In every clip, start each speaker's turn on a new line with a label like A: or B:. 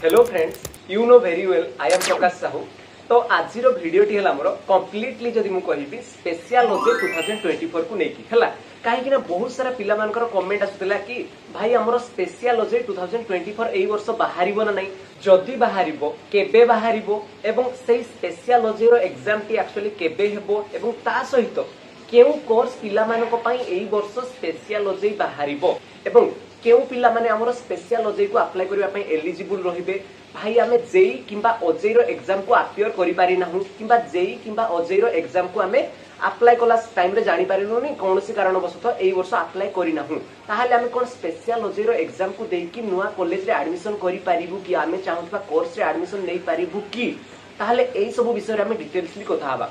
A: Hello friends, you know very well I am Prakash Sahu. तो आज video T हमर completely जदि मु कहिबी स्पेशल ओजे 2024 को नेकी हला काहे कि ना बहुत सारा पिला मानकर कमेंट आसुतला कि भाई हमर स्पेशल ओजे 2024 एई वर्ष बाहरिबो ना नहीं, जदि बाहरिबो केबे बाहरिबो एवं सेई स्पेशल ओजे रो एग्जाम टी एक्चुअली केबे हेबो एवं ता सहित केउ कोर्स पिला मानको पई एई वर्ष स्पेशल ओजे बाहरिबो एवं केउ पिला माने हमर स्पेशल ओजे को अप्लाई करबा पई एलिजिबल रहिबे। भाई आमे जेई किंबा ओजे रो एग्जाम को अपियर करि पारि नाहु किंबा जेई किंबा ओजे रो एग्जाम को आमे अप्लाई कला टाइम रे जानि पारिनुनी कोनोसी कारण वसत एई वर्ष अप्लाई करि नाहु, ताहाले आमे कोन स्पेशल ओजे रो एग्जाम को देकी नुवा कॉलेज रे एडमिशन करि पारिबु कि आमे चाहुतबा कोर्स रे एडमिशन नै पारिबु कि, ताहाले एई सब विषय रे आमे डिटेल्सली कथा हबा।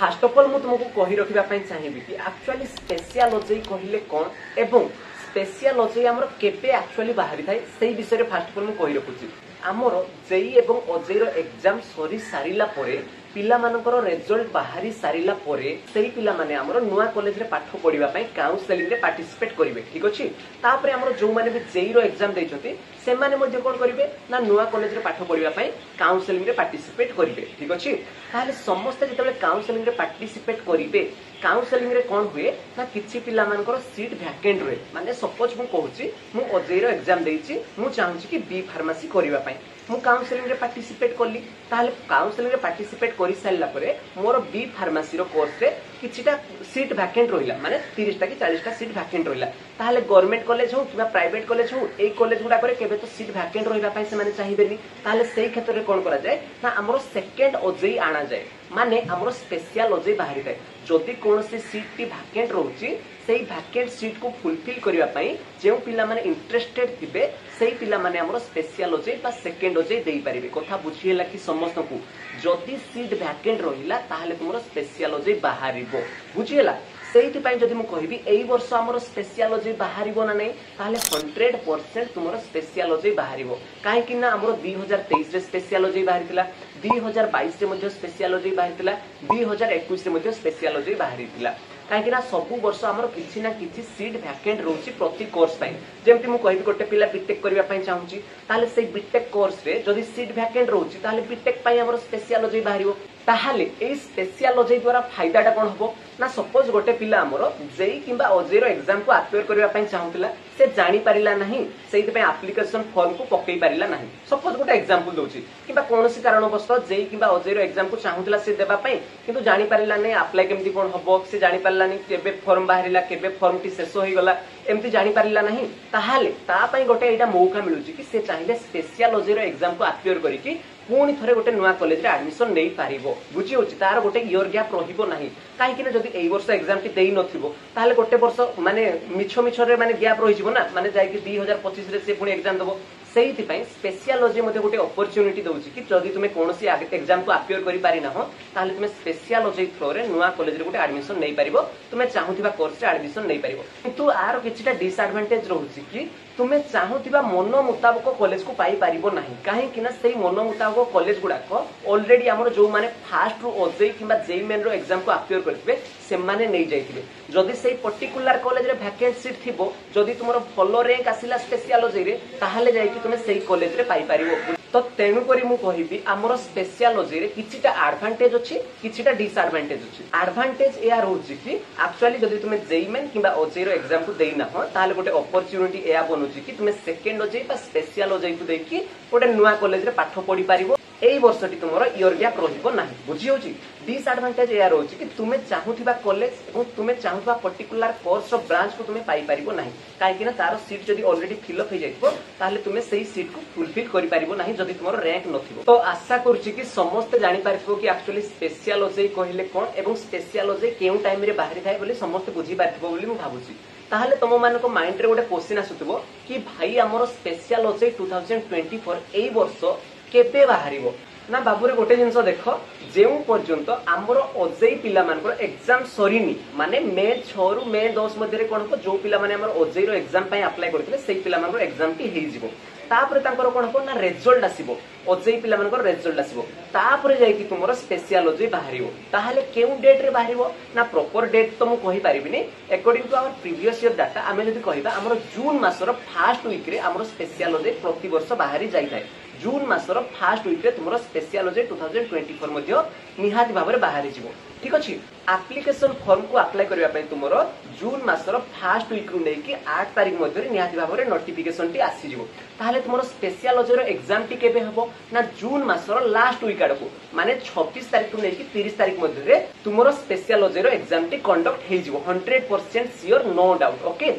A: फर्स्ट ऑफ ऑल मु तुमको कहि रखिबा पई चाहिबी कि एक्चुअली स्पेशल ओजे कहिले कोन एवं स्पेशल ओजे हमर केपे एक्चुअली बाहरी थाए सेही विषय रे फर्स्ट ऑफ ऑल मु कहि रखुची। आमर जेई एवं ओजे रो एग्जाम सरी सारिला परे पिला मानकर रिजल्ट बाहरी सारिला परे सेही पिला माने हमर नुवा कॉलेज रे पाठ पढिबा पई काउंसलिंग रे पार्टिसिपेट करिवे, ठीक अछि। तापरे हमर जो माने भी जेई रो एग्जाम दैछथि से माने मध्ये कोन करिवे ना नुवा कॉलेज रे पाठ पढिबा पई काउंसलिंग रे पार्टिसिपेट करिवे, ठीक अछि। ताले समस्त जेतबे काउंसलिंग रे पार्टिसिपेट करिवे काउंसलिंग रे कोन हुए ना किछि पिला मानकर सीट वैकेंट रहे, माने सपोज मु कहूची मु ओजे रो एग्जाम देइछि मु चाहूची कि बी फार्मेसी करिबा पई मु काउंसलिंग रे पार्टिसिपेट करली, ताले काउंसलिंग रे पार्टिसिपेट करि साइला परे मोर बी फार्मेसी रो कोर्स रे किछिटा सीट वैकेंट रहिला, माने 30 टा कि 40 टा सीट वैकेंट रहिला। ताले गवर्नमेंट कॉलेज हो किबा प्राइवेट कॉलेज हो एई कॉलेज गुडा करे केबे तो सीट वैकेंट रहिबा पई से माने चाहिबेनी, ताले सेही क्षेत्र रे कोन करा जाय ना हमरो सेकंड ओजे आना जाय, माने हमरो स्पेशल ओजे बाहरी थाए। जदि कोनोसी सीट टी वैकेंट रहउची सेही वैकेंट सीट को फुलफिल करिवा पई जेउ पिला माने इंटरेस्टेड थिबे सेही पिला माने हमरो स्पेशल ओजे बा सेकंड ओजे देई परिबे। कथा बुझिएला कि समस्त को जदि सीट वैकेंट रहिला ताहाले तुमरो स्पेशल ओजे बाहरिबो, बुझिएला। सेही पई जदि मु कहिबी एई वर्ष हमरो स्पेशल ओजे बाहरिबो ना नै ताहाले 100% तुमरो स्पेशल ओजे बाहरिबो। काहे कि ना हमरो 2023 रे स्पेशल ओजे बाहरितिला, 2022 रे मध्ये स्पेशल ओजे बाहरितिला, 2021 रे मध्ये स्पेशल ओजे बाहरितिला। काहे कि ना सब वर्ष हमरो किछि ना किछि सीट वैकेंट रहउची प्रति कोर्स पई। जेमति मु कहिबी गोटे पिला बीटेक करिवा पई चाहूची ताहाले सेही बीटेक कोर्स रे जदि सीट वैकेंट रहउची ताहाले बीटेक पई हमरो स्पेशल ओजे बाहरिबो। ताहाले एई स्पेशल ओजे द्वारा फायदाटा कोन हबो ना सपोज गोटे पिला हमरो जेई किंबा ओजे रो एग्जाम को अपियर करिवा पई चाहूतिला से जानि परिला नाही सेही पई एप्लीकेशन फॉर्म को पकई परिला नाही। सपोज गोटे एग्जांपल दोची किंबा कोनोसी कारणवश जेई किंबा ओजे रो एग्जाम को चाहूतिला से देबा पई किंतु जानि परिला नै अप्लाई केमति कोन हबो से जानि परिला नै केबे फॉर्म बाहरिला केबे फॉर्म टी शेष होई गला एमति जानि परिला नाही, ताहाले ता पई गोटे एटा मौका मिलुची कि से चाहिले स्पेशल ओजे रो एग्जाम को अपियर करी कि पुणी थरे गोटे नुआ कॉलेज रे एडमिशन नै पारिबो, बुझी होची। तार गोटे इयर गैप रहिबो नाही, काहे कि ना जदि एई वर्ष एग्जाम टी देई नथिबो ताहाले गोटे वर्ष माने मिछो रे माने गैप रहिजिबो ना, माने जाय कि 2025 रे से पुणी एग्जाम दबो। सेही पई स्पेशल ओजे मध्ये गोटे अपॉर्चुनिटी दोची कि जदि तुमे कोनोसी एग्जाम को अपियर करि पारि ना हो ताहाले तुमे स्पेशल ओजे थ्रो रे नुआ कॉलेज रे गोटे एडमिशन नै पारिबो, तुमे चाहुथिबा कोर्स रे एडमिशन नै पारिबो। किंतु आरो किछिटा डिसएडवांटेज रहउची कि तुमे चाहुथिबा मन मुताबिक कॉलेज को पाई पारिबो नाही, काहे कि ना सेही मन मुताबिक कॉलेज गुडा को ऑलरेडी हमर जो माने फास्ट रो ओजे किंबा जेई मेन रो एग्जाम को अपियर करथिबे से माने नै जाइथिबे। जदि सेही पर्टिकुलर कॉलेज रे वैकेंट सीट थिबो जदि तुमरो फॉलो रैंक आसिला स्पेशल ओजे रे ताहाले जाय कि तुमे सेही कॉलेज रे पाई पारिबो। तो तेनु करी मु कहिबी हमर स्पेशल ओजे रे किछिटा एडवांटेज अछि किछिटा डिसएडवांटेज अछि। एडवांटेज एया रहउची कि एक्चुअली जदि तुमे जेई मेन किंबा ओजे रो एग्जाम को देई ना हो ताहाले गोटे अपॉर्चुनिटी एया बनुची कि तुमे सेकंड ओजे बा स्पेशल ओजे को देकी गोटे नुवा कॉलेज रे पाठ पढी पारिबो। एई वर्षटी तुमरो इयर गैप रहिबो नाही, बुझी होची। डिसएडवांटेज एया रहउची कि तुमे चाहुथिबा कॉलेज एवं तुमे चाहुथिबा पर्टिकुलर कोर्स ऑफ ब्रांच को तुमे पाई पारिबो नाही, काहे कि ना तारो सीट जदि ऑलरेडी फिल अप हो जाइबो ताहाले तुमे सेही सीट को फुलफिल करि पारिबो नाही जदि तुमरो रैंक नथिबो। तो आशा करछि कि समस्त जानि पारिबो कि एक्चुअली स्पेशल ओजे कहिले कोन एवं स्पेशल ओजे केउ टाइम रे बाहरी थाए बोली समस्त बुझी पारिबो बोली मु भाबुछि। ताहाले तुम मानको माइंड रे गोटे क्वेश्चन आसुतबो कि भाई हमरो स्पेशल ओजे 2024 एई वर्ष केबे बाहरिबो ना बाबूरे गोटे जिनस देख जेउ पर्यंत आमर ओजेई पिला मानकर एग्जाम सरीनी माने मे 6 रु मे 10 मध्ये रे कोन जो पिला माने हमर ओजेई रो एग्जाम पय अप्लाई करथिले सेही पिला मानकर एग्जाम टी हेइ जिवो। तापर तांकर कोन हो ना रिजल्ट आसीबो, ओजेई पिला मानकर रिजल्ट आसीबो, तापर जाय कि तुमरो स्पेशल ओजेई बाहरिबो। ताहाले केउ डेट रे बाहरिबो ना प्रॉपर डेट तो मु कहि पारिबिनी। According to our previous year data आमे जदि कहिबा हमर जून मासर फर्स्ट वीक रे हमर स्पेशल ओजेई प्रति वर्ष बाहरी जाय थाए। जून मासर फास्ट वीक रे तुमरो स्पेशलियोलॉजी 2024 मध्ये निहाती भाबरे बाहरी जिवो ठीक अछि। एप्लिकेशन फॉर्म को अप्लाई करबा पय तुमरो जून मासर फास्ट वीक रु नै कि 8 तारिख मध्ये निहाती भाबरे नोटिफिकेशन टी आसी जिवो। ताहले तुमरो स्पेशलियोलॉजी रो एग्जाम टी केबे हबो ना जून मासर लास्ट वीक आडको माने 26 तारिख रु नै कि 30 तारिख मध्ये रे तुमरो स्पेशलियोलॉजी रो एग्जाम टी कंडक्ट हे जिवो 100% श्योर नो डाउट ओके।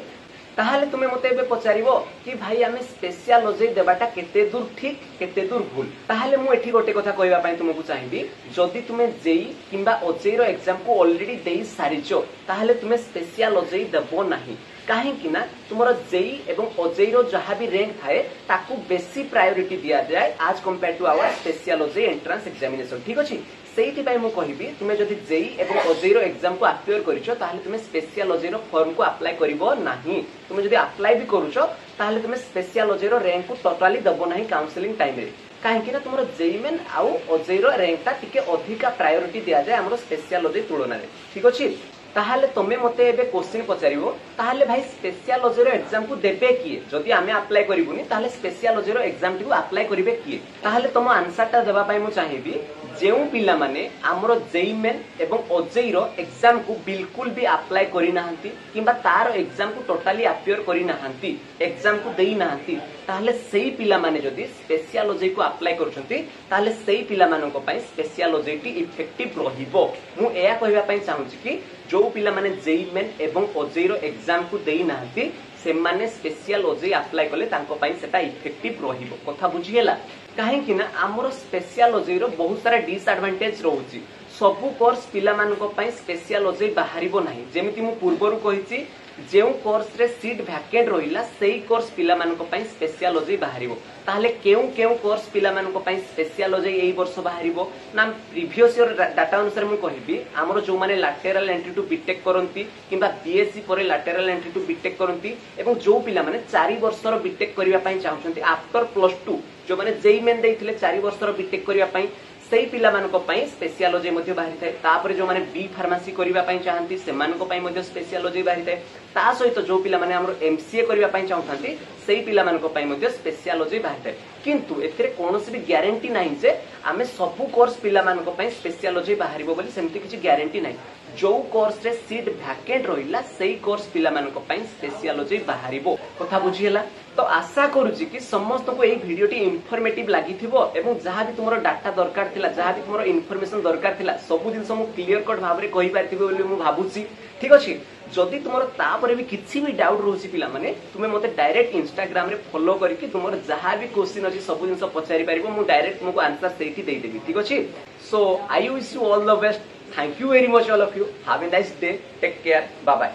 A: ताहले तुमे मते एबे पचारिबो कि भाई आमे स्पेशलियोलॉजी देबाटा केते दूर ठीक केते दूर भूल। ताहले मु एठी गोटे कथा कहबा पय तुमको चाहिबी जदी तुमे जेई किबा ओजेई रो एग्जाम को ऑलरेडी देई सारिचो ताहले तुमे स्पेशलियोलॉजी देबो नाही काहे कि ना तुमरो जेई एवं ओजेई रो जहा भी रैंक थाए ताकू बेसी प्रायोरिटी दिया जाए आज कंपेयर टू आवर स्पेशलियोलॉजी एंट्रेंस एग्जामिनेशन ठीक अछि। सेहिति पय मु कहिबी तुमे जदी जेई एवं ओजेई रो एग्जाम को अपियर करिचो ताहले तुमे स्पेशलियोलॉजी रो फॉर्म को अप्लाई करिवो नाही। तुमे जदी अप्लाई भी करूचो ताहले तुमे स्पेशलियोलॉजी रो रैंक को टोटली दबो नाही काउंसलिंग टाइम रे काहे कि ना तुमरो जेई मेन आउ ओजेई रो रैंक ता टिके अधिका प्रायोरिटी दिया जाए हमरो स्पेशलियोलॉजी तुलना रे ठीक अछि। ताहले तमे मते एबे क्वेश्चन पचारिबो ताहले भाई स्पेशलियोलॉजी रो एग्जाम को देबे किए जदी आमे अप्लाई करिबुनी ताहले स्पेशलियोलॉजी रो एग्जाम टी को अप्लाई करिवे किए। ताहले तम आंसर ता देबा पय मु चाहिबी जेउ पिला माने हमरो जेई मेन एवं ओजेई रो एग्जाम को बिल्कुल भी अप्लाई करि नाहंती किबा तार एग्जाम को टोटली अपियर करि नाहंती एग्जाम को देई नाहंती ताहले सेही पिला माने जदी स्पेशलियोलॉजी को अप्लाई करछंती ताहले सेही पिला मानको पय स्पेशलियोलॉजी टी इफेक्टिव रहिबो। मु एया कहबा पय चाहूची कि जो पिला माने जेई मेन एवं ओजेई रो एग्जाम को देई नाहंती से माने स्पेशलियोलॉजी अप्लाई करले तांको पय सेटा इफेक्टिव रहिबो कथा बुझियला काहे कि ना हमरो स्पेशलियोलॉजी रो बहुत सारा डिसएडवांटेज रहउची सबु कोर्स पिला मानको पय स्पेशलियोलॉजी बाहरिबो नाही जेमिति मु पूर्वरु कहिची जेउ कोर्स रे सीट वैकेंट रहिला सेही कोर्स पिला मानको पय स्पेशलियोलॉजी बाहरिबो। ताहले केउ कोर्स पिला मानको पय स्पेशलियोलॉजी एई वर्ष बाहरिबो ना प्रीवियस ईयर डाटा अनुसार मु कहिबी हमरो जो माने लैटरल एंट्री टू बीटेक करंती किबा बीएससी परे लैटरल एंट्री टू बीटेक करंती एवं जो पिला माने 4 वर्षर बीटेक करिया पय चाहउछंती आफ्टर +2 जो माने जेई मेन देइथिले 4 वर्षर बीटेक करिया पय सेही पिला मानको पय स्पेशलियोलॉजी मध्ये बाहरि थाए तापरे जो माने बी फार्मेसी करिवा पय चाहंती से मानको पय मध्ये स्पेशलियोलॉजी बाहरि थाए ता सहित जो पिला माने हमरो एमसीए करिवा पय चाहंती सेही पिला मानको पय मध्ये स्पेशलियोलॉजी बाहरि थाए किंतु एथिरे कोनोसी भी ग्यारंटी नाही जे आमे सबु कोर्स पिला मानको पय स्पेशलियोलॉजी बाहरिबो बोली सेमति किछि ग्यारंटी नाही जो कोर्स रे सीट वैकेंट रहिला सेही कोर्स पिला मानको पय स्पेशलियोलॉजी बाहरिबो कथा बुझियला। तो आशा करूची कि समस्त को एई वीडियोटी इन्फॉर्मेटिव लागिथिबो एवं जहा भी तुमरो डाटा दरकार थिला जहा भी तुमरो इन्फॉर्मेशन दरकार थिला सब दिन मु क्लियर कट भाबरे कहि पारथिबो बोली मु भाबुची ठीक अछि। जदि तुमरो तापरे भी किछि भी डाउट रहउची पिला माने तुमे मते डायरेक्ट इंस्टाग्राम रे फॉलो करके तुमरो जहा भी क्वेश्चन अछि सब दिन पचारि पारिबो मु डायरेक्ट तुमको आंसर सेठी देई देबी ठीक अछि। So I wish you all the best thank you very much all of you have a nice day take care bye bye.